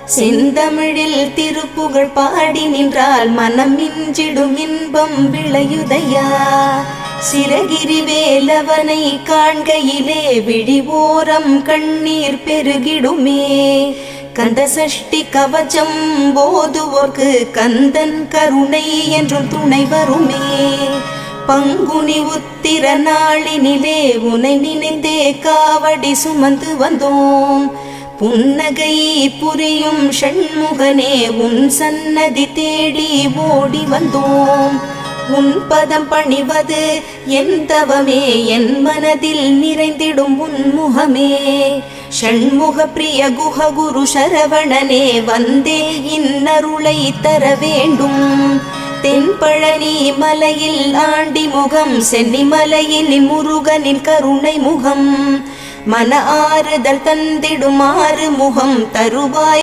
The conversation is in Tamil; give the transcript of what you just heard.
செந்தமிழில் திருப்புகழ் பாடி நின்றால் மனம் மிஞ்சிடும் இன்பம் விளையுதையா. சிறகிரி வேலவனை காண்கையிலே விழி ஓரம் கண்ணீர் பெருகிடுமே. கந்த சஷ்டி கவச்சம் போதுவோர்க்கு கந்தன் கருணை என்றும் துணை வருமே. பங்குனி உத்திர நாளினிலே உனை நினைந்தே காவடி சுமந்து வந்தோம். புன்னகை புரியும் ஷண்முகனே உன் சன்னதி தேடி ஓடி வந்தோம். உன் பதம் பணிவது என் தவமே, என் மனதில் நிறைந்திடும் உன் முகமே. ஷண்முக பிரிய குஹ குரு சரவணனே வந்தே இன்னருளை தர வேண்டும். தென்பழனி மலையில் ஆண்டி முகம், சென்னிமலையில் முருகனின் கருணை முகம். மன ஆறுதல் தந்திடும் ஆறு முகம் தருவாய்